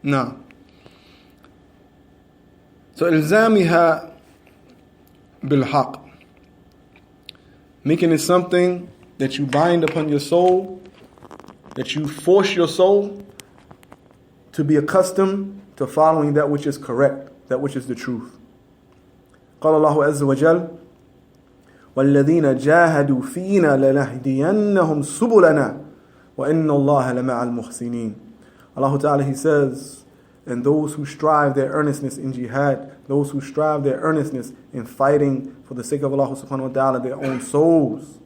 Now, so إلزامها بالحق, making it something that you bind upon your soul, that you force your soul to be accustomed to following that which is correct, that which is the truth. قال الله عز وجل والذين جاهدوا فينا لنهدينهم سبلنا وإن الله لمع المحسنين. Allah Ta'ala, He says, and those who strive their earnestness in jihad, those who strive their earnestness in fighting for the sake of Allah Subhanahu wa Ta'ala, their own souls,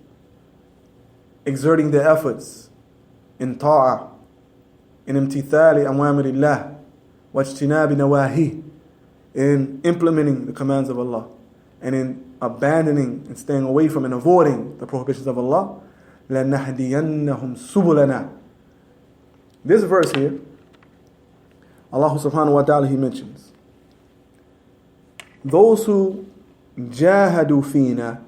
exerting their efforts in ta'ah, in imtithali awamirillah, wajtinabi nawahi, in implementing the commands of Allah, and in abandoning and staying away from and avoiding the prohibitions of Allah, لَنَهْدِيَنَّهُمْ سُبُلَنَا. This verse here, Allah Subhanahu wa Ta'ala, He mentions those who jahadu fina,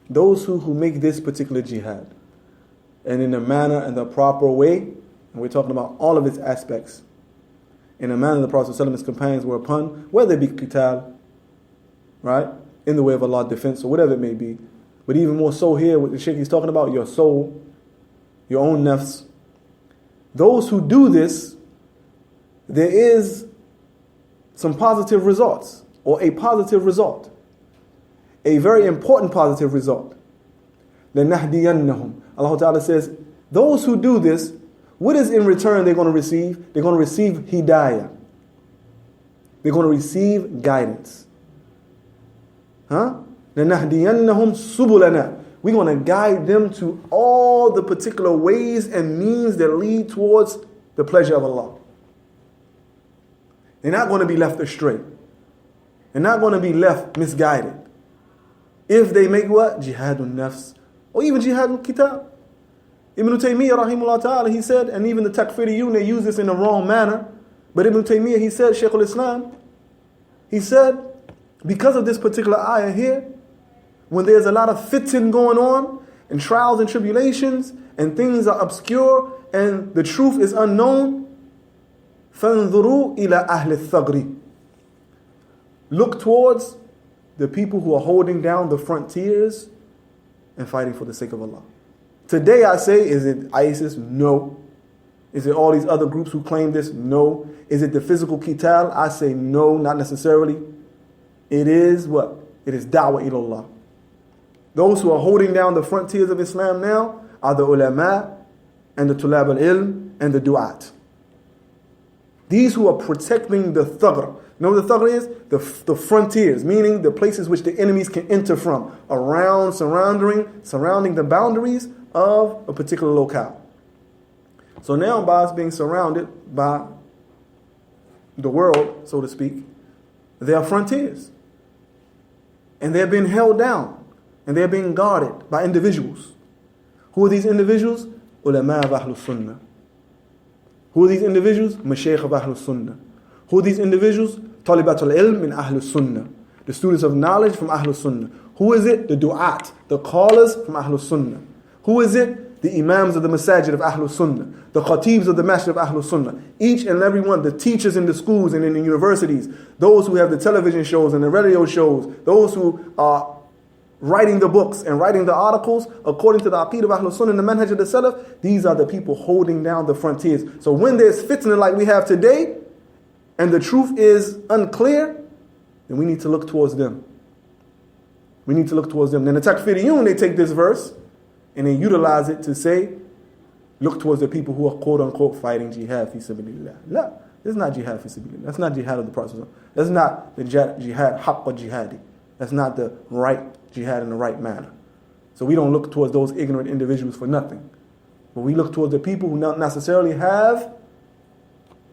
those who make this particular jihad, and in a manner and the proper way, and we're talking about all of its aspects, in a manner the Prophet ﷺ and his companions were upon, whether it be qital, right, in the way of Allah, defense, or whatever it may be. But even more so here, what the Shaykh is talking about, your soul, your own nafs. Those who do this, there is some positive results, or a positive result, a very important positive result. لَنَهْدِيَنَّهُمْ. Allah Ta'ala says, those who do this, what is in return they're going to receive? They're going to receive hidayah. They're going to receive guidance. لَنَهْدِيَنَّهُمْ سُبُلَنَا. We're going to guide them to all the particular ways and means that lead towards the pleasure of Allah. They're not going to be left astray. They're not going to be left misguided. If they make what? Jihadun nafs. Or even jihadul kitab. Ibn Taymiyyah rahimahullah ta'ala, he said, and even the takfiriyun, they use this in the wrong manner. But Ibn Taymiyyah, he said, Shaykh al-Islam, he said, because of this particular ayah here, when there's a lot of fitan going on, and trials and tribulations, and things are obscure, and the truth is unknown, فَانْظُرُوا إِلَىٰ أَهْلِ الثَّغْرِ. Look towards the people who are holding down the frontiers and fighting for the sake of Allah. Today I say, is it ISIS? No. Is it all these other groups who claim this? No. Is it the physical qital? I say no, not necessarily. It is what? It is da'wah ilallah. Those who are holding down the frontiers of Islam now are the ulama and the tulab al-ilm and the du'at. These who are protecting the thagr. You know what the thagr is? The frontiers, meaning the places which the enemies can enter from, around, surrounding the boundaries of a particular locale. So now by us being surrounded by the world, so to speak, there are frontiers. And they're being held down. And they're being guarded by individuals. Who are these individuals? Ulama of Ahlul Sunnah. Who are these individuals? Mashaykh of Ahlul Sunnah. Who are these individuals? Talibatul ilm min Ahlul Sunnah. The students of knowledge from Ahlul Sunnah. Who is it? The du'at, the callers from Ahlul Sunnah. Who is it? The imams of the masajid of Ahlul Sunnah. The khatibs of the masjid of Ahlul Sunnah. Each and every one, the teachers in the schools and in the universities, those who have the television shows and the radio shows, those who are writing the books and writing the articles according to the aqeedah of Ahlul Sunnah and the manhaj of the Salaf, these are the people holding down the frontiers. So when there's fitna like we have today, and the truth is unclear, then we need to look towards them. We need to look towards them. Then the takfiriyun, they take this verse and they utilize it to say, look towards the people who are quote unquote fighting jihad fi sabilillah. La, this is not jihad fi sabilillah. That's not jihad of the Prophet. That's not the jihad haqqa jihadi. That's not the right jihad in the right manner. So we don't look towards those ignorant individuals for nothing. But we look towards the people who not necessarily have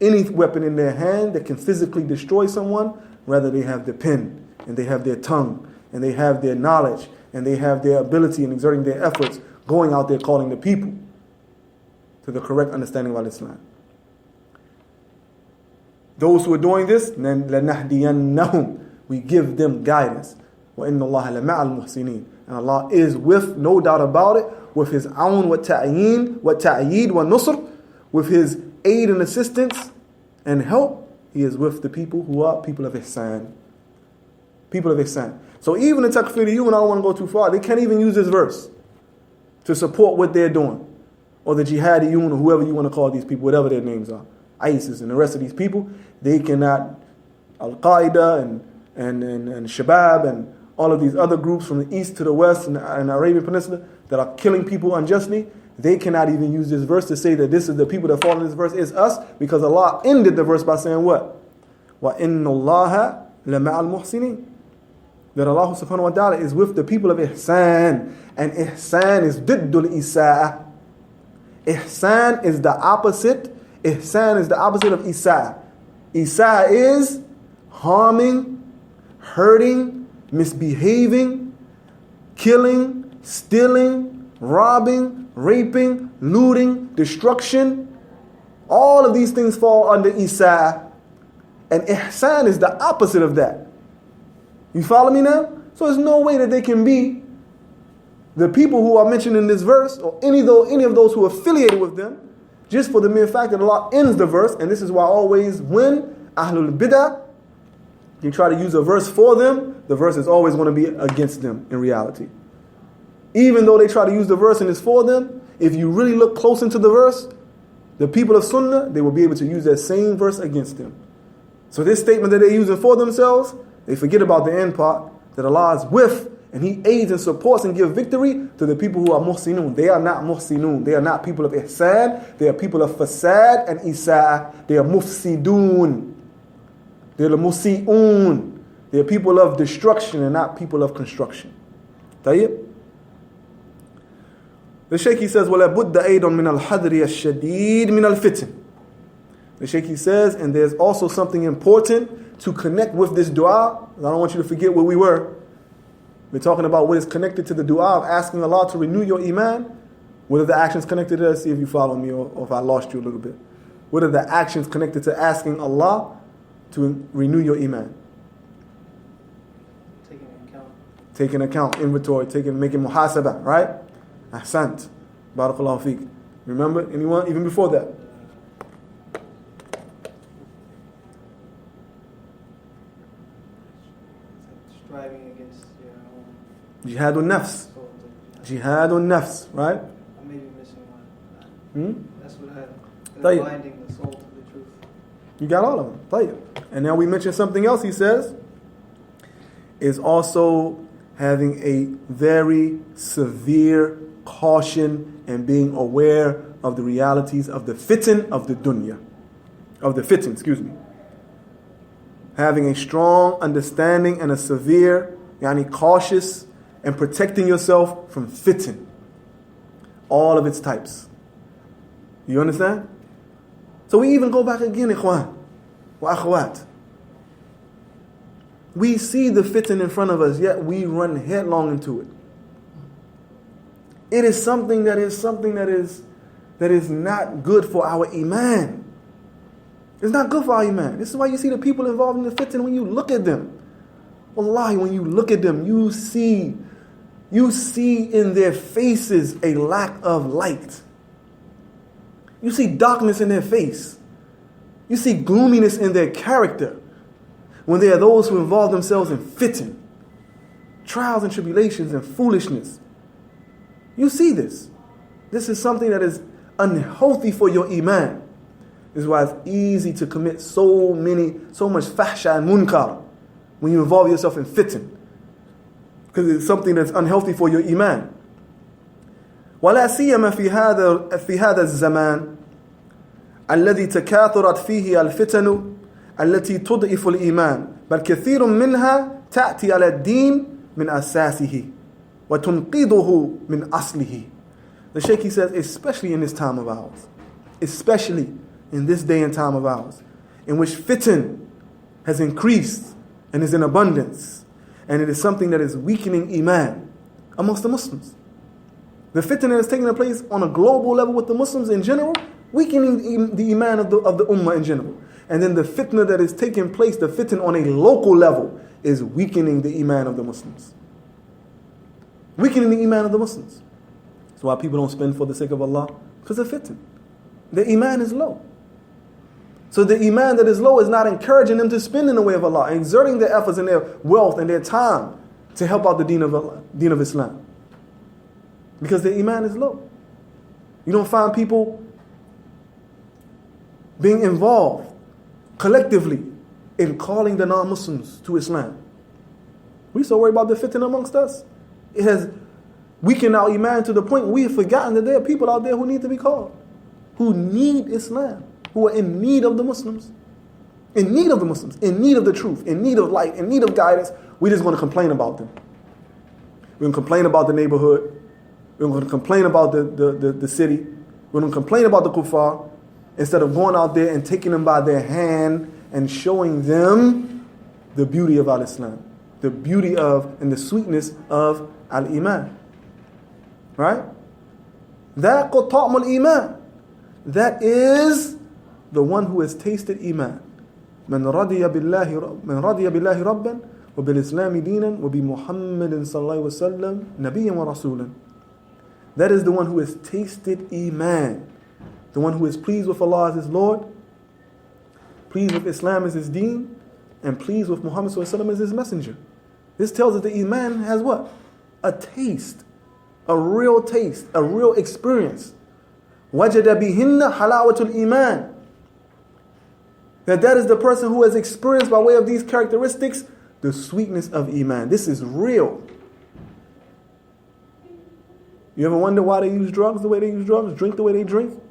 any weapon in their hand that can physically destroy someone. Rather, they have the pen, and they have their tongue, and they have their knowledge, and they have their ability in exerting their efforts, going out there calling the people to the correct understanding of Islam. Those who are doing this, then لَنَهْدِيَنَّهُمْ, we give them guidance. وَإِنَّ اللَّهَ لَمَعَ الْمُحْسِنِينَ. And Allah is with, no doubt about it, with His awn wa ta'yeen wa ta'yeed wa nusr, with His aid and assistance and help, He is with the people who are people of ihsan. People of ihsan. So even the takfiriyun, I don't want to go too far, they can't even use this verse to support what they're doing. Or the jihadiyun, or whoever you want to call these people, whatever their names are. ISIS and the rest of these people, they cannot, Al-Qaeda and Shabab and all of these other groups from the east to the west and the Arabian Peninsula that are killing people unjustly, they cannot even use this verse to say that this is the people that fall in this verse is us, because Allah ended the verse by saying what? وَإِنَّ اللَّهَ لَمَعَ الْمُحْسِنِينَ. That Allah subhanahu wa ta'ala is with the people of ihsan. And ihsan is diddul isa'ah. Ihsan is the opposite. Ihsan is the opposite of isa'ah. Isa'ah is harming, hurting, misbehaving, killing, stealing, robbing, raping, looting, destruction. All of these things fall under isa'ah. And ihsan is the opposite of that. You follow me now? So there's no way that they can be the people who are mentioned in this verse, or any of those who are affiliated with them, just for the mere fact that Allah ends the verse. And this is why always when Ahlul Bid'ah, you try to use a verse for them, the verse is always going to be against them in reality. Even though they try to use the verse and it's for them, if you really look close into the verse, the people of Sunnah, they will be able to use that same verse against them. So this statement that they're using for themselves, they forget about the end part, that Allah is with, and He aids and supports and gives victory to the people who are muhsinun. They are not muhsinun. They are not people of ihsan. They are people of fasad and isa'ah. They are mufsidun. They are musi'un. They are people of destruction and not people of construction. طيب? The Shaykh says, وَلَا بُدَّ أَيْضًا مِنَ الْحَذْرِ الشَّدِيدِ مِنَ الْفِتْنِ. The Shaykh says, and there's also something important to connect with this dua. I don't want you to forget where we were. We're talking about what is connected to the dua of asking Allah to renew your iman. What are the actions connected to that? See if you follow me or if I lost you a little bit. What are the actions connected to asking Allah to renew your iman? Taking account, inventory, making muhasabah, right? Ahsant. Barakallahu feek. Remember? Anyone? Even before that. Striving against your own. Jihadun nafs. Jihadun nafs, right? I may be missing one. That's what I had. Binding the soul to the truth. You got all of them. طيب. And now we mentioned something else he says, is also having a very severe caution and being aware of the realities of the fitan of the dunya. Of the fitan, excuse me. Having a strong understanding and a severe, cautious, and protecting yourself from fitan. All of its types. You understand? So we even go back again, ikhwan, wa akhwat. We see the fitan in front of us, yet we run headlong into it. It is something that is not good for our iman. It's not good for our iman. This is why you see the people involved in the fitan. When you look at them, wallahi, when you look at them, you see in their faces a lack of light. You see darkness in their face. You see gloominess in their character. When there are those who involve themselves in fitan, trials and tribulations and foolishness. You see this. This is something that is unhealthy for your iman. This is why it's easy to commit so much fahsha and munkar when you involve yourself in fitan. Because it's something that's unhealthy for your iman. ولا سيما في هذا الزمان الذي تكاثرت فيه الفتن التي تضعف الإيمان بل كثير منها تأتي على الدين من أساسه وتنقضه من أصله. The Shaykh says, especially in this time of ours, especially in this day and time of ours, in which fitan has increased and is in abundance, and it is something that is weakening iman amongst the Muslims. The fitan that is taking place on a global level with the Muslims in general, weakening the iman of the ummah in general. And then the fitna that is taking place, the fitan on a local level, is weakening the iman of the Muslims. Weakening the iman of the Muslims. That's why people don't spend for the sake of Allah, because of fitan. Their iman is low. So the iman that is low is not encouraging them to spend in the way of Allah, exerting their efforts and their wealth and their time to help out the deen of Allah, deen of Islam. Because their iman is low. You don't find people being involved collectively in calling the non-Muslims to Islam. We so worried about the fitna amongst us. It has weakened our iman to the point we have forgotten that there are people out there who need to be called, who need Islam, who are in need of the Muslims, in need of the Muslims, in need of the truth, in need of light, in need of guidance. We just want to complain about them. We're going to complain about the neighborhood. We're going to complain about the city. We're going to complain about the kuffar instead of going out there and taking them by their hand and showing them the beauty of al-Islam, the beauty of and the sweetness of al-Iman. Right? That ta'am al-Iman. That is the one who has tasted Iman. من رضي بالله ربا وبالإسلام دينا وبمحمد صلى الله عليه وسلم نبيا ورسولا. That is the one who has tasted Iman. The one who is pleased with Allah as his Lord, pleased with Islam as his deen, and pleased with Muhammad sallallahu alaihi wasallam as his messenger. This tells us that Iman has what? A taste. A real taste. A real experience. وَجَدَ بِهِنَّ حَلَاوَةُ الْإِيمَانِ. That is the person who has experienced by way of these characteristics the sweetness of Iman. This is real. You ever wonder why they use drugs the way they use drugs, drink the way they drink?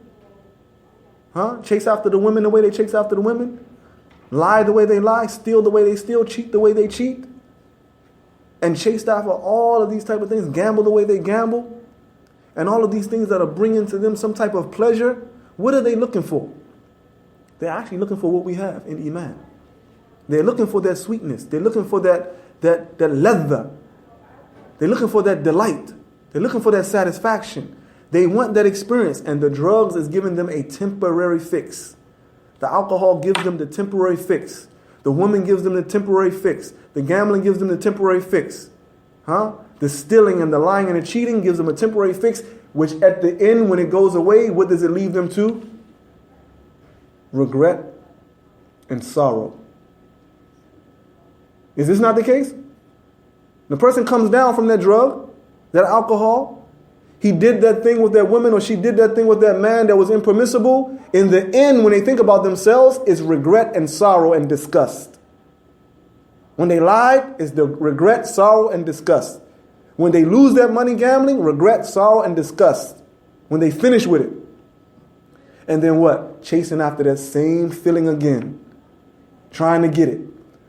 Huh? Chase after the women the way they chase after the women? Lie the way they lie, steal the way they steal, cheat the way they cheat? And chase after all of these type of things, gamble the way they gamble? And all of these things that are bringing to them some type of pleasure, what are they looking for? They're actually looking for what we have in Iman. They're looking for that sweetness. They're looking for that ladha. They're looking for that delight. They're looking for that satisfaction. They want that experience, and the drugs is giving them a temporary fix. The alcohol gives them the temporary fix. The woman gives them the temporary fix. The gambling gives them the temporary fix. The stealing and the lying and the cheating gives them a temporary fix, which at the end, when it goes away, what does it leave them to? Regret and sorrow. Is this not the case? The person comes down from that drug, that alcohol, he did that thing with that woman or she did that thing with that man that was impermissible. In the end, when they think about themselves, it's regret and sorrow and disgust. When they lied, it's the regret, sorrow, and disgust. When they lose that money gambling, regret, sorrow, and disgust. When they finish with it. And then what? Chasing after that same feeling again. Trying to get it.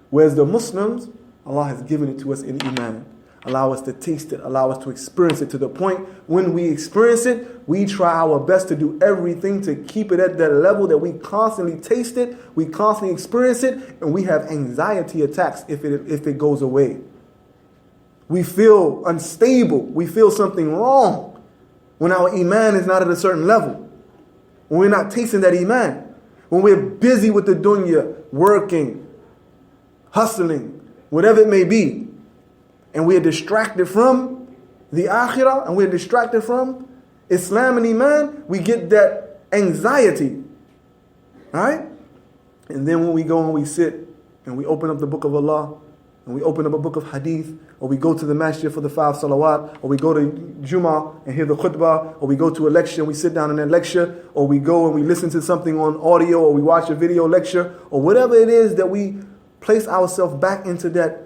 Whereas the Muslims, Allah has given it to us in Iman. Allow us to taste it. Allow us to experience it to the point when we experience it, we try our best to do everything to keep it at that level that we constantly taste it, we constantly experience it, and we have anxiety attacks if it goes away. We feel unstable. We feel something wrong when our Iman is not at a certain level. When we're not tasting that Iman. When we're busy with the dunya, working, hustling, whatever it may be. And we are distracted from the akhirah, and we're distracted from Islam and Iman, we get that anxiety. Alright? And then when we go and we sit and we open up the book of Allah, and we open up a book of hadith, or we go to the masjid for the 5 salawat, or we go to Jummah and hear the khutbah, or we go to a lecture and we sit down in that lecture, or we go and we listen to something on audio, or we watch a video lecture, or whatever it is that we place ourselves back into that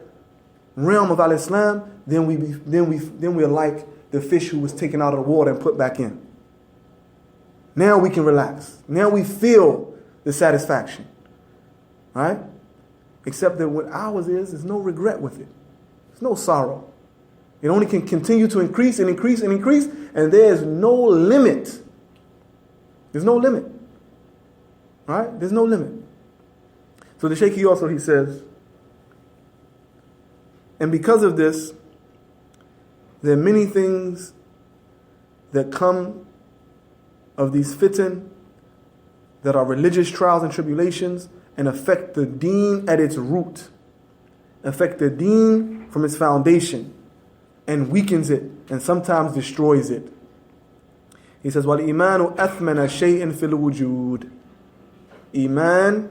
realm of al-Islam, then we're like the fish who was taken out of the water and put back in. Now we can relax. Now we feel the satisfaction. Right? Except that what ours is, there's no regret with it. There's no sorrow. It only can continue to increase and increase and increase, and there's no limit. There's no limit. Right? There's no limit. So the Shaykh he says, and because of this, there are many things that come of these fitan that are religious trials and tribulations and affect the deen at its root, affect the deen from its foundation, and weakens it and sometimes destroys it. He says, وَالْإِيمَانُ أَثْمَنَ شَيْءٍ فِي الْوُجُودِ. Iman,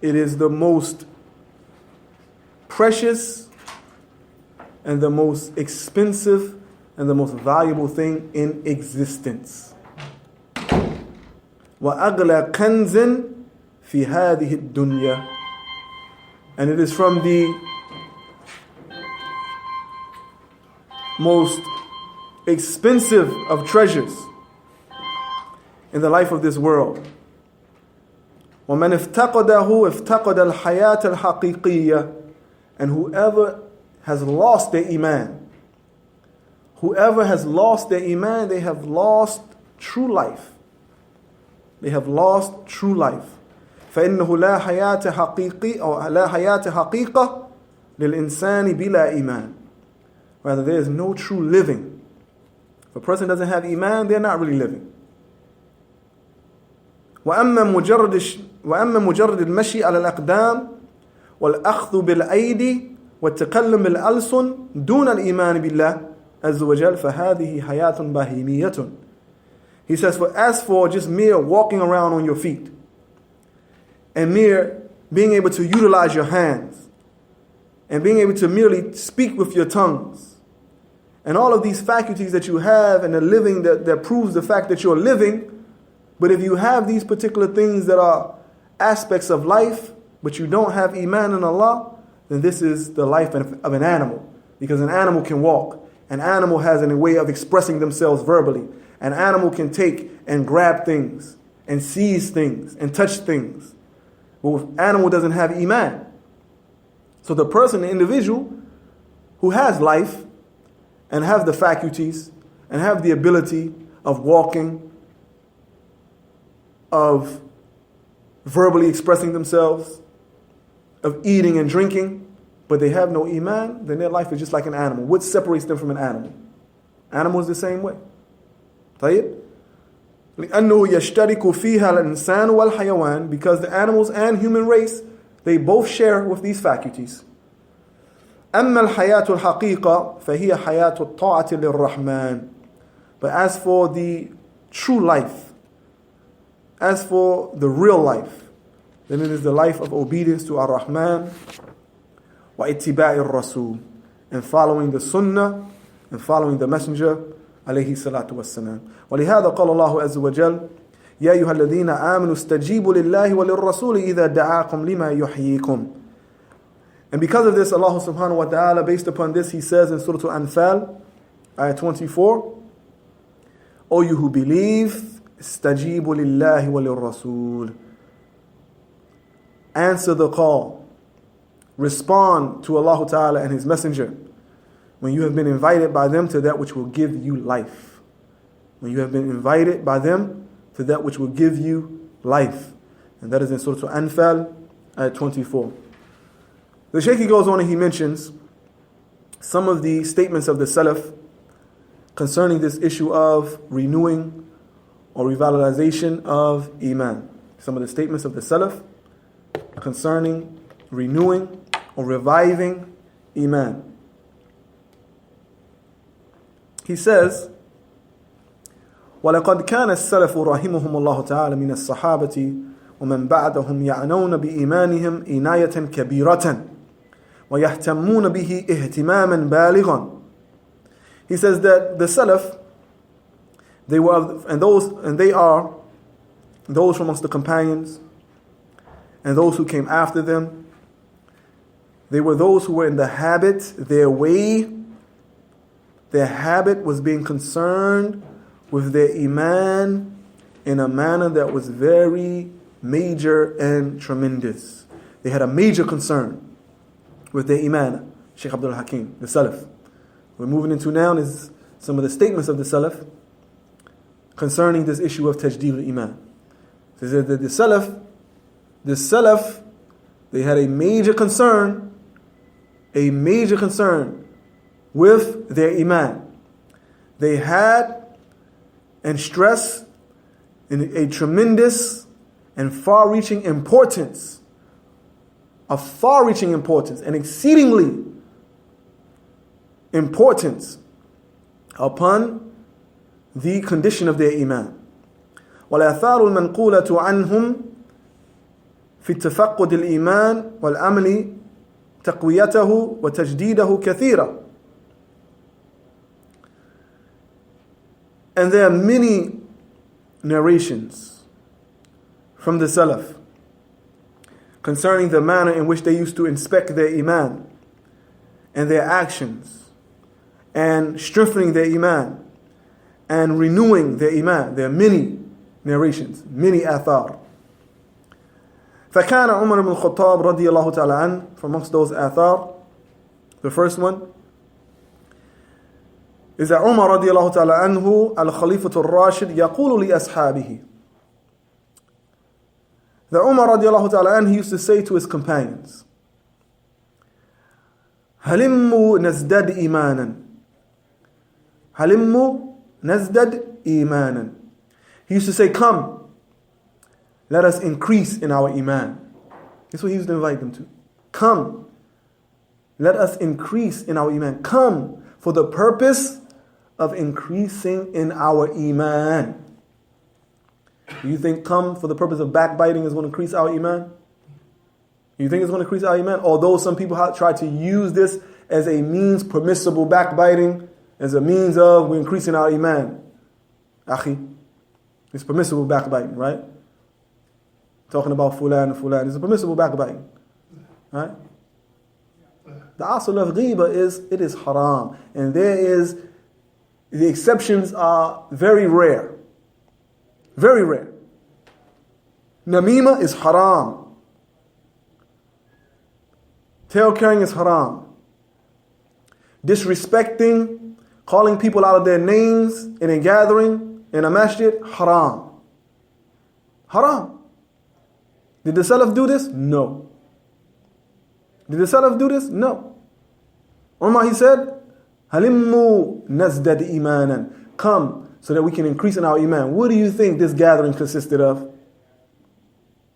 it is the most precious and the most expensive and the most valuable thing in existence. وَأَغْلَى كَنْزٍ فِي هَذِهِ الدُّنْيَا. And it is from the most expensive of treasures in the life of this world. وَمَنْ افتقده افتقد الحياة الحقيقية. And whoever has lost their iman, whoever has lost their iman, they have lost true life. They have lost true life. فإنه لا حياة حقيقي أو لا حياة حقيقة للإنسان بلا إيمان. Rather, there is no true living. If a person doesn't have iman, they're not really living. وأما مجرد المشي على الأقدام والأخذ بالأيدي والتكلم بالألسن دون الإيمان بالله عز وجل فهذه حياة بهيمية. He says, as for just mere walking around on your feet and mere being able to utilize your hands and being able to merely speak with your tongues and all of these faculties that you have and the living that proves the fact that you're living, but if you have these particular things that are aspects of life, but you don't have iman in Allah, then this is the life of an animal. Because an animal can walk. An animal has a way of expressing themselves verbally. An animal can take and grab things and seize things and touch things. But an animal doesn't have iman. So the person, the individual who has life and have the faculties and have the ability of walking, of verbally expressing themselves, of eating and drinking, but they have no iman, then their life is just like an animal. What separates them from an animal? Animal is the same way. طيب؟ لأنه يشترك فيها الإنسان والحيوان, because the animals and human race, they both share with these faculties. أما الحياة الحقيقة فهي حياة الطاعة للرحمن. But as for the true life, as for the real life, then it is the life of obedience to Ar-Rahman وَإِتِّبَاءِ الرَّسُولِ, and following the Sunnah and following the Messenger عليه الصلاة والسلام. ولهذا قال الله عز وجل يا أيها الذين آمنوا استجيبوا لله وللرسول إذا دعاكم لما يحييكم. And because of this, Allah subhanahu wa ta'ala, based upon this, He says in Surah Al-Anfal, ayah 24, O you who believe, استجيبوا لله وللرسول, answer the call, respond to Allah Ta'ala and His Messenger when you have been invited by them to that which will give you life. When you have been invited by them to that which will give you life. And that is in Surah Al-Anfal, ayat 24. The Shaykh goes on and he mentions some of the statements of the Salaf concerning this issue of renewing or revitalization of Iman. Some of the statements of the Salaf concerning renewing or reviving Iman. He says, وَلَقَدْ كَانَ السَّلَفُ رَحِمُهُمُ اللَّهُ تَعَالَى مِنَ الصَّحَابَةِ وَمَنْ بَعْدَهُمْ يَعْنَوْنَ بِإِيمَانِهِمْ إِنَايَةً كَبِيرَةً وَيَهْتَمُّونَ بِهِ اهْتِمَامًا بَالِغًا. He says that the Salaf, they are those from amongst the companions and those who came after them. They were those who were in the habit, their habit was being concerned with their iman in a manner that was very major and tremendous. They had a major concern with their iman. Shaykh Abdul Hakim, the Salaf. We're moving into now is some of the statements of the Salaf concerning this issue of Tajdeed al-Iman. He said that the Salaf, they had a major concern with their iman. They had and stressed in a tremendous and far-reaching importance, and exceedingly importance upon the condition of their iman. وَالْآثَارُ الْمَنْقُولَةُ عَنْهُمْ في التفقد الإيمان والعمل تقويته وتجديده كثيرا. And there are many narrations from the Salaf concerning the manner in which they used to inspect their Iman and their actions and strengthening their Iman and renewing their Iman. There are many narrations, many athar. فكان عمر بن الخطاب رضي الله تعالى عنه, from amongst those athar, the first one is that Umar رضي الله تعالى عنه الخليفة الراشد يقول لأصحابه. That Umar رضي الله تعالى عنه, he used to say to his companions, هلموا نزداد إيمانا, هلموا نزداد إيمانا. He used to say, come, let us increase in our Iman. That's what he used to invite them to. Come, let us increase in our Iman. Come for the purpose of increasing in our Iman. Do you think come for the purpose of backbiting is going to increase our Iman? You think it's going to increase our Iman? Although some people have tried to use this as a means, permissible backbiting, as a means of we're increasing our Iman. Akhi, it's permissible backbiting, right? Talking about fulan and fulan, it's a permissible backbiting, right? The asl of ghiba is, it is haram. And the exceptions are very rare. Very rare. Namima is haram. Tale carrying is haram. Disrespecting, calling people out of their names in a gathering, in a masjid, haram. Haram. Did the Salaf do this? No. Did the Salaf do this? No. Umar, he said, Halimmu nazdad imanan. Come so that we can increase in our iman. What do you think this gathering consisted of?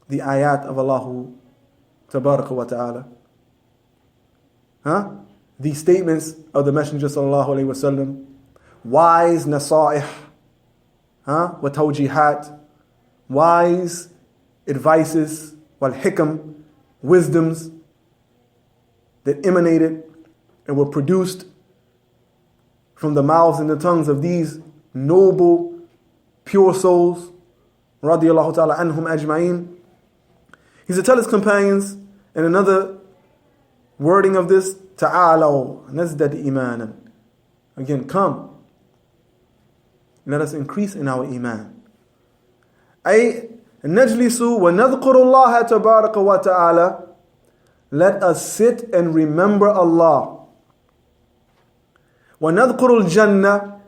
The ayat of Allah tabaraka wa ta'ala. Huh? The statements of the Messenger sallallahu alayhi wa sallam. Wise nasa'ih. Huh? Wa tawjihat. Wise advices, wal hikam, wisdoms that emanated and were produced from the mouths and the tongues of these noble, pure souls, radiyallahu ta'ala anhum ajma'in. He said, tell his companions, in another wording of this, ta'alaw nazdad imanan. Again, come, let us increase in our iman. Najlisu wa nadhkurullaha tabaraka wa ta'ala. Let us sit and remember Allah. Wa nadhkurul jannah.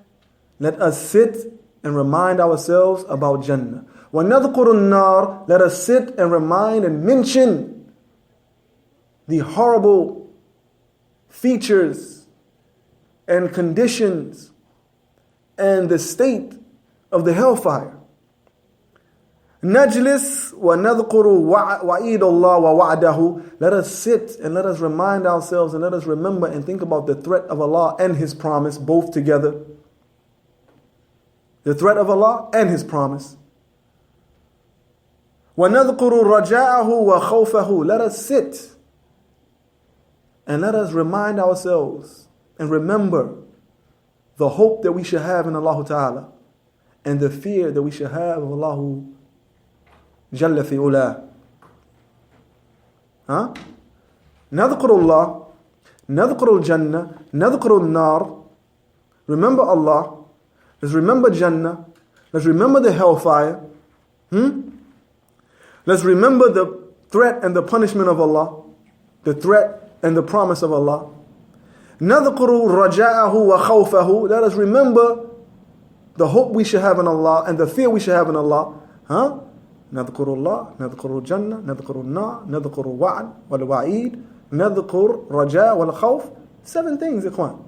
Let us sit and remind ourselves about Jannah. Wa nadhkurun nar. Let us sit and remind and mention the horrible features and conditions and the state of the hellfire. Najlis wa nadhkuru wa'id Allah wa wa'dahu. Let us sit and let us remind ourselves and let us remember and think about the threat of Allah and His promise, both together. The threat of Allah and His promise. Wa nadhkuru raja'ahu wa khawfahu. Let us sit and let us remind ourselves and remember the hope that we should have in Allah Ta'ala and the fear that we should have of Allah Jalla fi ula. Huh? Nadhkuru Allah, nadhkuru Jannah, nadhkuru nar. Remember Allah. Let's remember Jannah. Let's remember the hellfire. Let's remember the threat and the punishment of Allah. The threat and the promise of Allah. Nadhkuru raja'ahu wa khawfahu. Let us remember the hope we should have in Allah and the fear we should have in Allah. Huh? نذكر الله, نذكر الجنة, نذكر النار, نذكر الوعد والوعيد, نذكر رجاء والخوف. 7 things, ikhwan.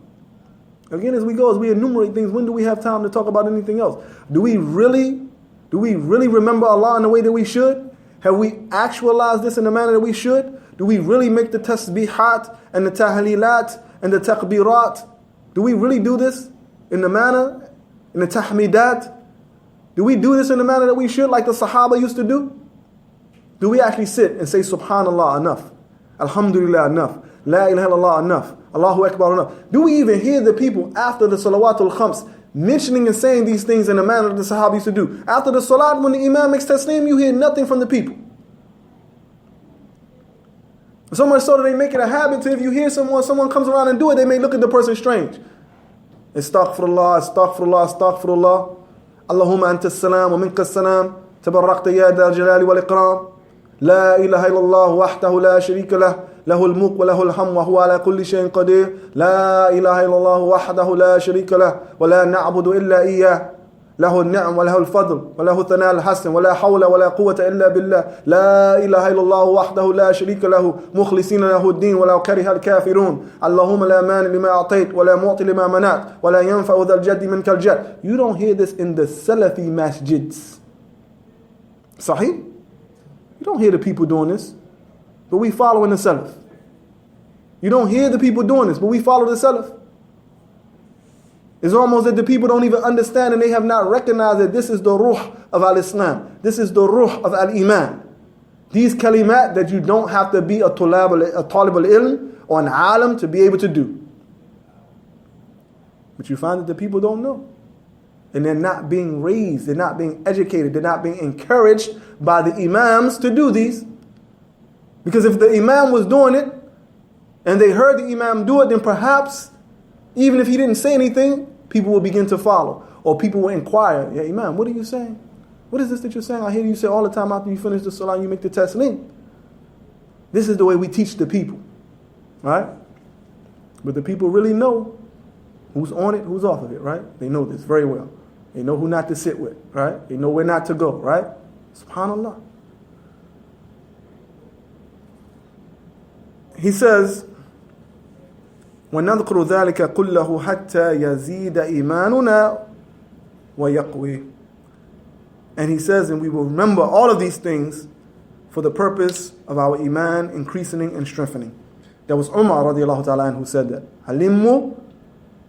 Again, as we enumerate things, when do we have time to talk about anything else? Do we really remember Allah in the way that we should? Have we actualized this in the manner that we should? Do we really make the tasbihat and the tahlilat and the takbirat? Do we really do this in the manner, in the tahmidat? Do we do this in the manner that we should, like the Sahaba used to do? Do we actually sit and say Subhanallah enough? Alhamdulillah enough? La ilaha illallah enough? Allahu Akbar enough? Do we even hear the people after the Salawatul Khams mentioning and saying these things in the manner that the Sahaba used to do? After the Salat, when the Imam makes Taslim, you hear nothing from the people. So much so that they make it a habit to, if you hear someone comes around and do it, they may look at the person strange. Astaghfirullah, astaghfirullah, astaghfirullah. Allahumma anta as-salam wa minka as-salam. Tabarakta ya dal jalali wal ikram. La ilaha illallah wahdahu la sharika lah. Lahul mulk wa lahul hamd wa huwa ala kulli shay'in qadir. La ilaha illallah wahdahu la sharika lah. Wa la na'budu illa iyyah. له النعم وله الفضل وله الثناء الحسن ولا حول ولا قوة إلا بالله لا إله إلا الله وحده لا شريك له مخلصين له الدين ولو كره الكافرون اللهم لا مانع لما أعطيت ولا معطي لما منعت ولا ينفع ذا الجد منك الجد. You don't hear this in the Salafi masjids. Sahih? You don't hear the people doing this, but we following the Salaf. You don't hear the people doing this, but we follow the Salaf. It's almost that the people don't even understand and they have not recognized that this is the ruh of al-Islam. This is the ruh of al-Iman. These kalimat that you don't have to be a talib al-ilm or an alim to be able to do. But you find that the people don't know. And they're not being raised, they're not being educated, they're not being encouraged by the imams to do these. Because if the imam was doing it and they heard the imam do it, then perhaps even if he didn't say anything, people will begin to follow. Or people will inquire, yeah, Imam, what are you saying? What is this that you're saying? I hear you say all the time after you finish the salah, you make the taslim. This is the way we teach the people. Right? But the people really know who's on it, who's off of it, right? They know this very well. They know who not to sit with, right? They know where not to go, right? SubhanAllah. He says, وَنَذْكُرُ ذَلِكَ كُلَّهُ حَتَّى يَزِيدَ إِيمَانُنَا وَيَقْوِي. And he says, and we will remember all of these things for the purpose of our iman increasing and strengthening. That was Umar radiallahu ta'ala who said that. Halimmu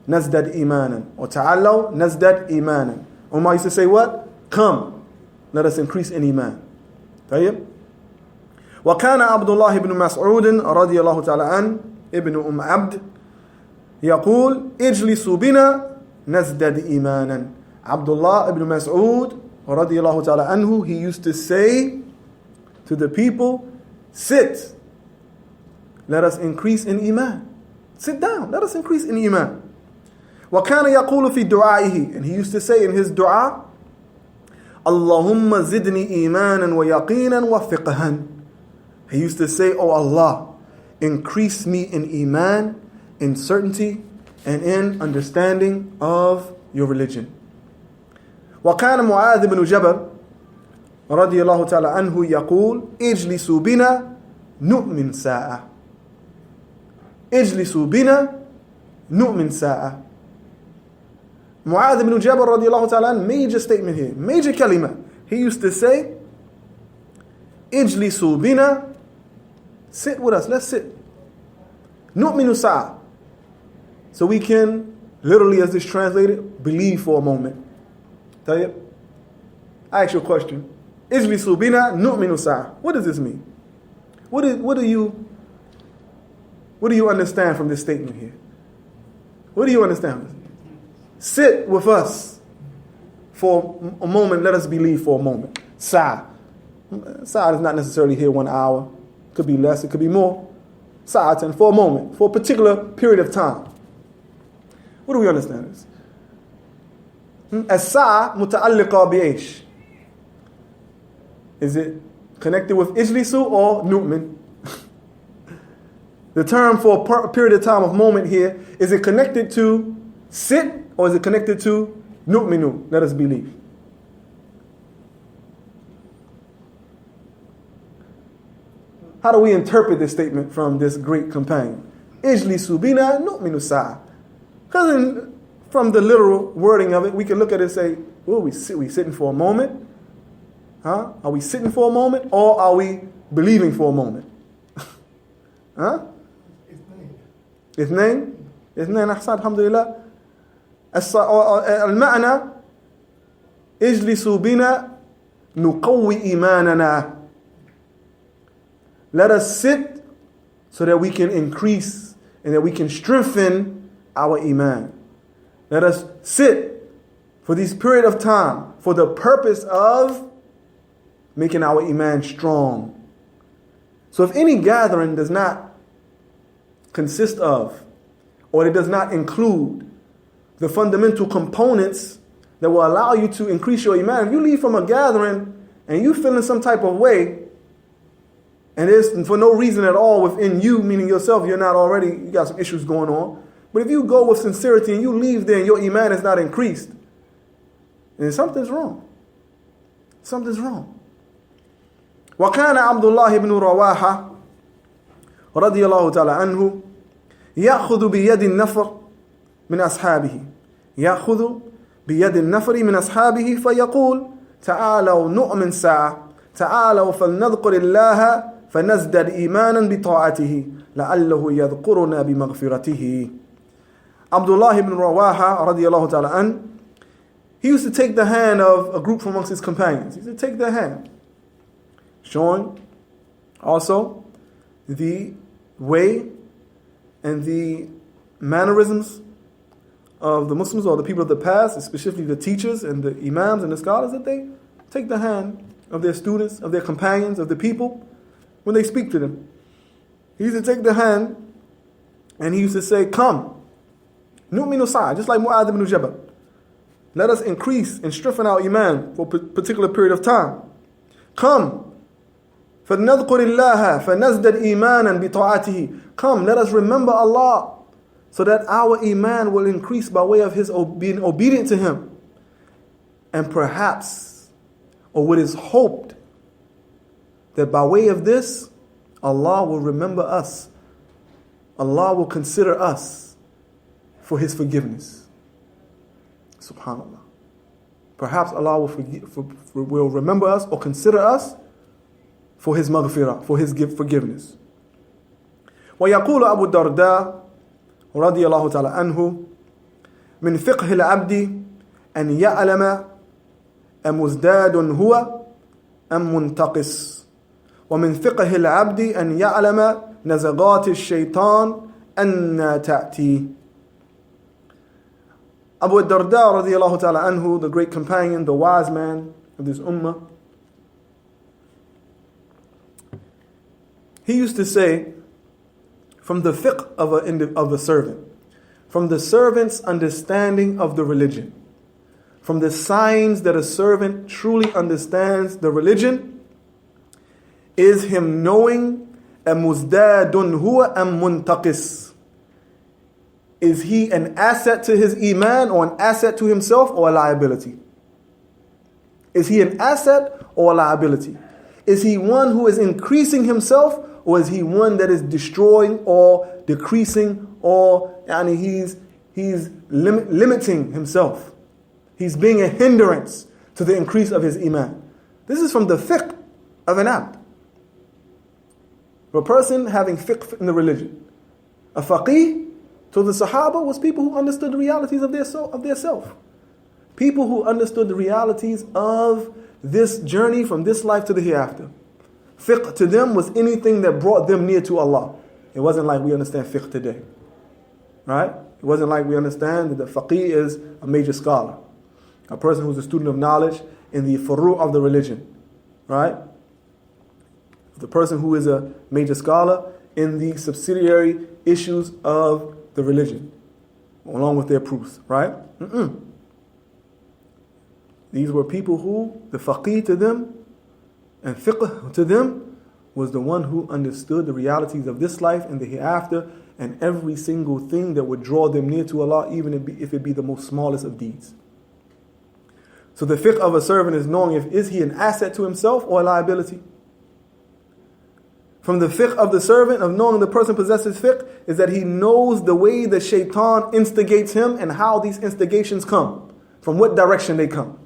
nazdad imanan. Or ta'allaw nazdad imanan. Umar used to say what? Come, let us increase in iman. طيب. وكان عبد الله بن مسعود رضي الله تعالى عنه ابن عبد يقول اجلسوا بنا نزدد إيمانا. Abdullah ibn Mas'ud radiyallahu ta'ala anhu, he used to say to the people, sit, let us increase in iman. Sit down, let us increase in iman. وكان يقول في دعائه, and he used to say in his dua, اللهم زدني إيمانا ويقينا وفقها. He used to say, oh Allah, increase me in iman, in certainty, and in understanding of your religion. وكان معاذ بن جبل رضي الله تعالى عنه يقول اجلسوا بنا نؤمن ساعة. اجلسوا بنا نؤمن ساعة. Mu'adh ibn Jabal radiallahu ta'ala, major statement here, major kalima. He used to say, اجلسوا بنا, sit with us, let's sit. نؤمن ساعة. So we can, literally as this translated, believe for a moment. طيب. I ask you a question. اجلسوا بنا نؤمن ساعة. What does this mean? What do you understand from this statement here? What do you understand? Sit with us for a moment. Let us believe for a moment. Sa'a. Sa'a is not necessarily here 1 hour. It could be less. It could be more. Sa'atan, for a moment, for a particular period of time. What do we understand this? As-sa'a muta'alliqa bi'aish. Is it connected with ijlisu or nu'min? The term for a period of time, of moment here, is it connected to sit or is it connected to nu'minu, let us believe? How do we interpret this statement from this great companion? Ijlisu bina nu'minu sa'a. Because from the literal wording of it, we can look at it and say, well, we sitting for a moment? Huh? Are we sitting for a moment or are we believing for a moment? Huh? اثنين أحسن الحمد لله. المعنى اجلسوا بنا نقوي إيماننا. let us sit so that we can increase and that we can strengthen our Iman. Let us sit for this period of time for the purpose of making our Iman strong. So if any gathering does not consist of, or it does not include the fundamental components that will allow you to increase your Iman, if you leave from a gathering and you feel in some type of way, and it's for no reason at all within you, meaning yourself, you got some issues going on. But if you go with sincerity and you leave there and your Iman is not increased, then something's wrong. Something's wrong. وكان عبد الله بن رواحة رضي الله تعالى عنه يأخذ بيد النفر من أصحابه فيقول تعالوا نؤمن ساعة تعالوا فلنذكر الله فنزدد إيمانا بطاعته لعله يذكرنا بمغفرته. Abdullah ibn Rawaha radiallahu ta'ala an, he used to take the hand of a group from amongst his companions. He used to take their hand, showing also the way and the mannerisms of the Muslims or the people of the past, especially the teachers and the imams and the scholars, that they take the hand of their students, of their companions, of the people when they speak to them. He used to take the hand and he used to say, come, nu'minu sa'a, just like Mu'adh ibn Jabal. Let us increase and strengthen our Iman for a particular period of time. Come, فَلْنَذْكُرِ اللَّهَ فَنَزْدَدْ إِيمَانًا بِطَاعَتِهِ. Come, let us remember Allah so that our Iman will increase by way of His being obedient to Him. And perhaps, or what is hoped, that by way of this, Allah will remember us. Allah will consider us for His forgiveness. Subhanallah. Perhaps Allah will remember us or consider us for His maghfirah, for His forgiveness. ويقول أبو الدرداء رضي الله تعالى عنه من فقه العبد أن يعلم أمزداد هو أم منتقص ومن فقه العبد أن يعلم نزغات الشيطان أن تأتي. Abu Darda radiallahu ta'ala anhu, the great companion, the wise man of this ummah, he used to say, from the fiqh of a servant, from the servant's understanding of the religion, from the signs that a servant truly understands the religion, is him knowing muzdadun huwa am muntaqis. Is he an asset to his iman or an asset to himself or a liability? Is he an asset or a liability? Is he one who is increasing himself, or is he one that is destroying or decreasing, or he's limiting himself? He's being a hindrance to the increase of his iman. This is from the fiqh of an abd. A person having fiqh in the religion. A faqih to the Sahaba was people who understood the realities of their self. People who understood the realities of this journey from this life to the hereafter. Fiqh to them was anything that brought them near to Allah. It wasn't like we understand fiqh today. Right? It wasn't like we understand that the faqih is a major scholar. A person who's a student of knowledge in the furu' of the religion. Right? The person who is a major scholar in the subsidiary issues of the religion, along with their proofs. Right? These were people who, the faqih to them, and fiqh to them, was the one who understood the realities of this life and the hereafter, and every single thing that would draw them near to Allah, even if it be the most smallest of deeds. So the fiqh of a servant is knowing is he an asset to himself or a liability? From the fiqh of the servant, of knowing the person possesses fiqh, is that he knows the way the shaitan instigates him and how these instigations come, from what direction they come.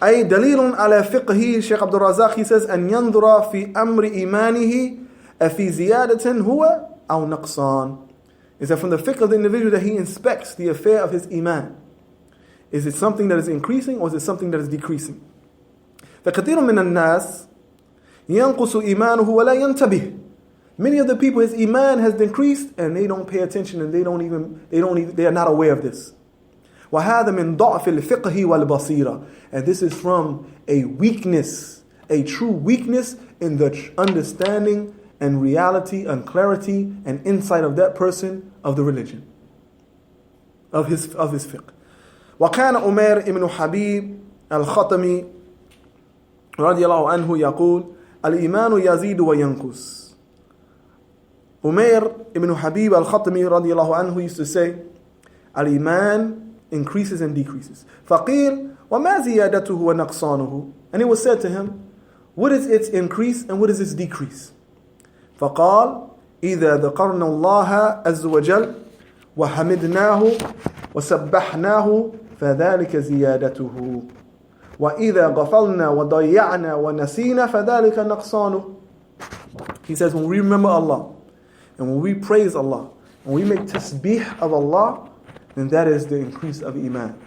أي دليل على فقهه. Shaykh Abdul Razak, he says, أن ينظر في أمر إيمانه أفي زيادة هو أو نقصان. Is that from the fiqh of the individual that he inspects the affair of his iman. Is it something that is increasing or is it something that is decreasing? فكثير من الناس ينقص إيمانه ولا ينتبه. Many of the people, his iman has decreased and they don't pay attention and they are not aware of this. وهذا من ضعف الفقه والبصيرة. And this is from a weakness, a true weakness in the understanding and reality and clarity and insight of that person of the religion, of his fiqh. وكان أمير ابن حبيب الخطمي رضي الله عنه يقول الإيمان يزيد وينقص. Umair ibn Habib al-Khatami radiallahu anhu used to say, Al-Iman increases and decreases. فَقِيلْ وَمَا زِيَادَتُهُ وَنَقْصَانُهُ. And it was said to him, what is its increase and what is its decrease? فَقَالْ إِذَا ذَكَرْنَا اللَّهَ عَزَّ وَجَلَّ وَحَمِدْنَاهُ وَسَبَّحْنَاهُ فَذَلِكَ زِيَادَتُهُ وَإِذَا غَفَلْنَا وَضَيَّعْنَا وَنَسِينَا فَذَلِكَ نَقْصَانُهُ. He says, when we remember Allah, and when we praise Allah, when we make tasbih of Allah, then that is the increase of iman.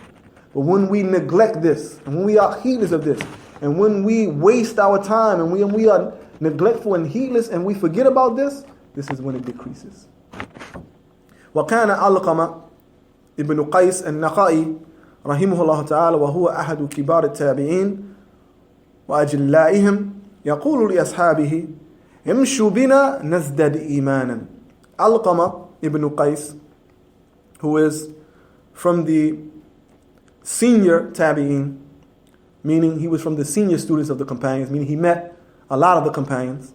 But when we neglect this, and when we are heedless of this, and when we waste our time, and we are neglectful and heedless, and we forget about this, this is when it decreases. وكان علقمة ابن قيس النخعي رحمه الله تعالى وهو أحد كبار التابعين وأجلائهم يقول لأصحابه امشوا بنا نزداد إيمانا. Alqama ibn Qais, who is from the senior tabi'in, meaning he was from the senior students of the companions, meaning he met a lot of the companions,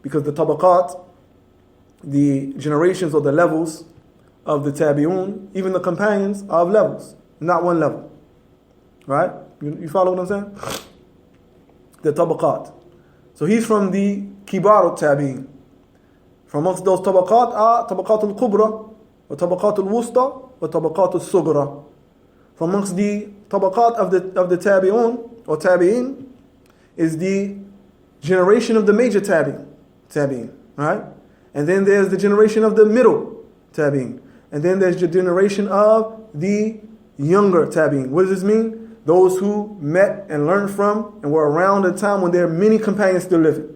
because the tabaqat, the generations or the levels of the tabi'un, even the companions are of levels, not one level. Right? You follow what I'm saying? The tabaqat. So he's from the kibar tabi'in. From amongst those tabaqat are tabaqat al-kubra, wa tabaqat al-wusta, wa tabaqat al-sugra. From amongst the tabaqat of the tabi'un or tabi'in is the generation of the major tabi'in, right? And then there's the generation of the middle tabi'in. And then there's the generation of the younger tabi'in. What does this mean? Those who met and learned from and were around at a time when there are many companions still living.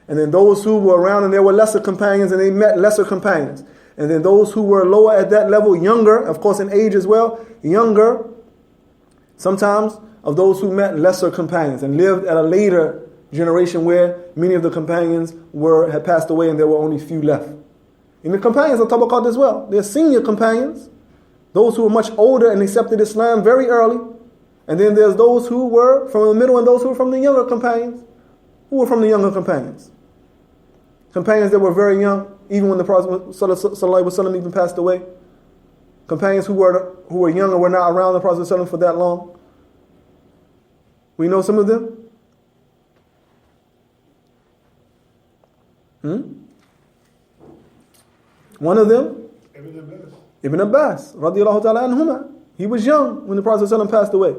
And then those who were around and there were lesser companions and they met lesser companions. And then those who were lower at that level, younger, of course in age as well, younger, sometimes of those who met lesser companions and lived at a later generation where many of the companions had passed away and there were only few left. And the companions are tabaqat as well. They're senior companions, those who were much older and accepted Islam very early. And then there's those who were from the middle and those who were from the younger companions. Who were from the younger companions? Companions that were very young, even when the Prophet ﷺ even passed away. Companions who were young and were not around the Prophet ﷺ for that long. We know some of them. One of them, Ibn Abbas, radiallahu ta'ala anhuma. He was young when the Prophet ﷺ passed away.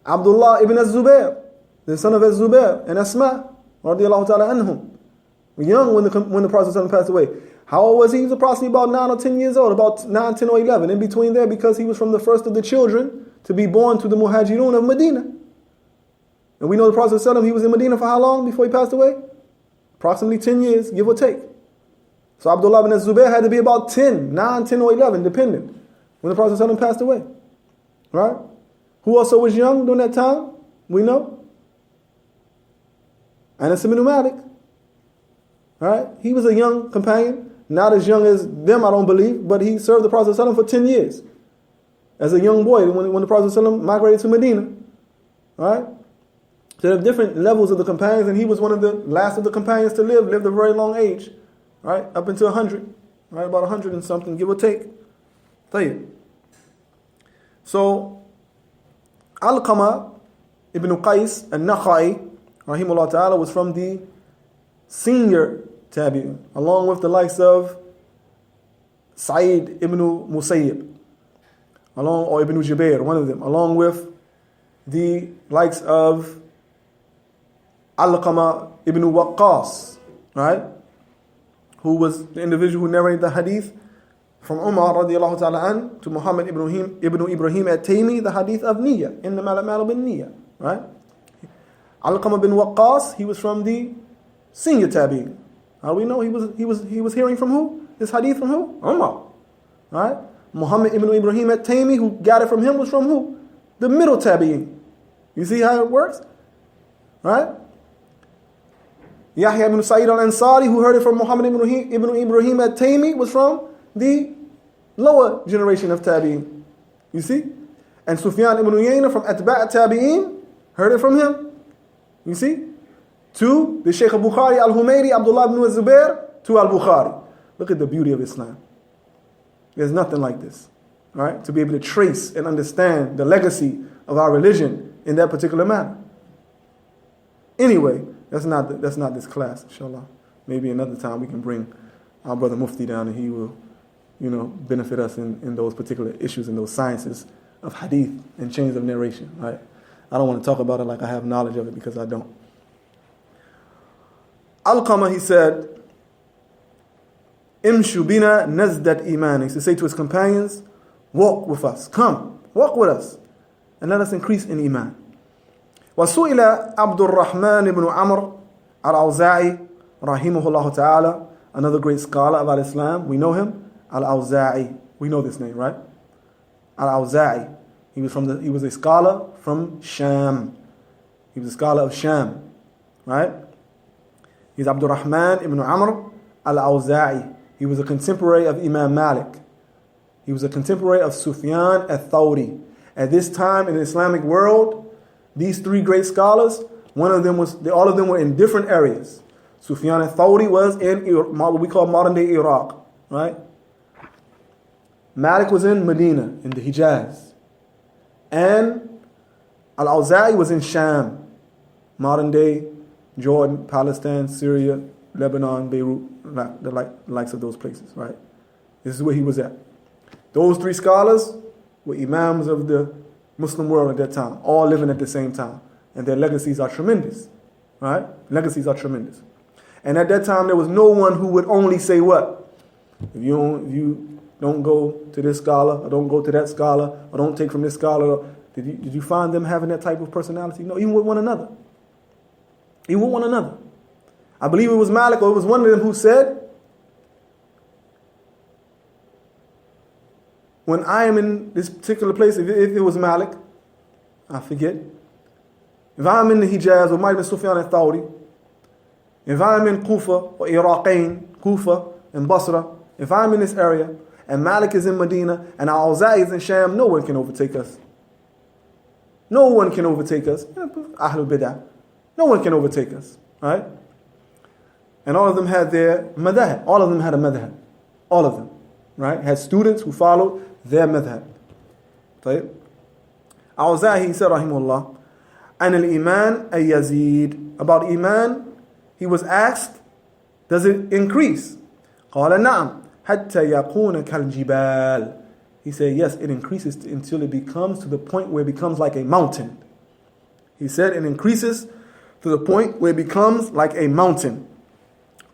Abdullah ibn az-Zubair, the son of az-Zubair, and Asma, radiallahu ta'ala anhum. Young when the Prophet ﷺ passed away. How old was he? He was approximately about 9 or 10 years old, about 9, 10 or 11. In between there, because he was from the first of the children to be born to the Muhajirun of Medina. And we know the Prophet ﷺ, he was in Medina for how long before he passed away? Approximately 10 years, give or take. So Abdullah ibn az-Zubair had to be about 10, 9, 10 or 11, depending, when the Prophet ﷺ passed away. Right? Who also was young during that time? We know. Anas ibn Malik. Right? He was a young companion, not as young as them, I don't believe, but he served the Prophet ﷺ for 10 years. As a young boy, when the Prophet ﷺ migrated to Medina. Right? So there are different levels of the companions, and he was one of the last of the companions to lived a very long age. Right? Up until 100. Right? About 100 and something, give or take. طيب. So, Alqama ibn Qais al-Nakha'i, rahimahullah ta'ala, was from the senior tabi'un, along with the likes of Sa'id ibn Musayyib, or Ibn Jubair, one of them, along with the likes of Alqama ibn Waqqas, right? Who was the individual who narrated the hadith from Umar radiallahu ta'ala an to Muhammad ibn Ibrahim at-Taymi, the hadith of Niyya, innama al-a'malu bin-niyya, right? Alqamah bin Waqqas, he was from the senior tabi'in. How do we know he was hearing from who? This hadith from who? Umar. Right? Muhammad ibn Ibrahim at-Taymi, who got it from him, was from who? The middle tabi'in. You see how it works? Right? Yahya ibn Sa'id al-Ansari, who heard it from Muhammad ibn Ibrahim at-Taymi, was from the lower generation of tabi'in. You see? And Sufyan ibn Uyayna from Atba' tabi'in heard it from him. You see? To the Shaykh al-Bukhari al-Humayri, Abdullah ibn Zubair, to al-Bukhari. Look at the beauty of Islam. There's nothing like this. Right? To be able to trace and understand the legacy of our religion in that particular manner. Anyway, that's not this class, inshallah. Maybe another time we can bring our brother Mufti down and he will, benefit us in those particular issues and those sciences of hadith and chains of narration, right? I don't want to talk about it like I have knowledge of it, because I don't. Alqamah, he said, Imshu bina nazdat iman. He used to say to his companions, walk with us, come, walk with us, and let us increase in iman. وسئل عبد الرحمن بن عمرو al-Awza'i rahimahullah ta'ala, another great scholar of al-Islam. We know him, al-Awza'i. We know this name, right? Al-Awza'i. He was a scholar from Sham. He was a scholar of Sham, right? He's Abdul Rahman ibn Amr al-Awza'i. He was a contemporary of Imam Malik. He was a contemporary of Sufyan al-Thawri. At this time in the Islamic world, these three great scholars, all of them were in different areas. Sufyan al-Thawri was in what we call modern day Iraq, right? Malik was in Medina, in the Hijaz. And al-Awza'i was in Sham, modern day Jordan, Palestine, Syria, Lebanon, Beirut, the likes of those places, right? This is where he was at. Those three scholars were imams of the Muslim world at that time, all living at the same time. And their legacies are tremendous, right? Legacies are tremendous. And at that time, there was no one who would only say what? If you don't go to this scholar, or don't go to that scholar, or don't take from this scholar. Did you find them having that type of personality? No, even with one another. Even with one another. I believe it was Malik, or it was one of them who said, when I am in this particular place, if it was Malik, I forget. If I'm in the Hijaz, or might have been Sufyan al-Thawri, if I'm in Kufa, or Iraqain, Kufa, and Basra, if I'm in this area, and Malik is in Medina, and al-Awza'i is in Sham, no one can overtake us. No one can overtake us. Ahlul Bid'ah. No one can overtake us, right? And all of them had their madhab. All of them had a madhab. All of them, right? Had students who followed their madhab. طيب. Al-Awza'i, he said, rahimahullah, an al-iman ay yazid. About iman, he was asked, does it increase? قال نعم حتى يكون كالجبال. He said, yes, it increases until it becomes to the point where it becomes like a mountain. He said it increases to the point where it becomes like a mountain.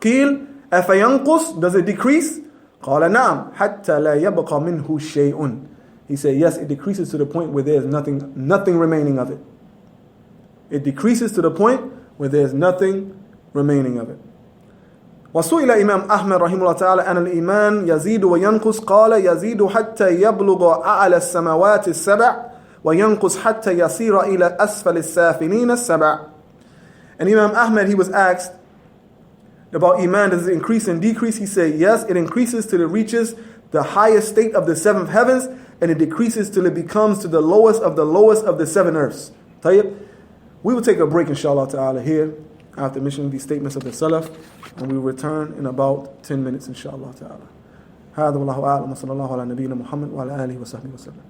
قيل أفينقص, does it decrease? قال نعم حتى لا يبقى منه شيء. He said, yes, it decreases to the point where there is nothing remaining of it. It decreases to the point where there is nothing remaining of it. وسئل إمام أحمد رحمه الله تعالى أن الإيمان يزيد وينقص قال يزيد حتى يبلغ أعلى السماوات السبع وينقص حتى يصير إلى أسفل السافلين السبع. And Imam Ahmad, he was asked about Iman, does it increase and decrease? He said, yes, it increases till it reaches the highest state of the seventh heavens, and it decreases till it becomes to the lowest of the seven earths. طيب. We will take a break, inshallah ta'ala, here after mentioning these statements of the Salaf, and we will return in about 10 minutes, inshallah ta'ala. هذا والله أعلم وصلى الله على نبينا محمد وعلى آله وصحبه وسلم.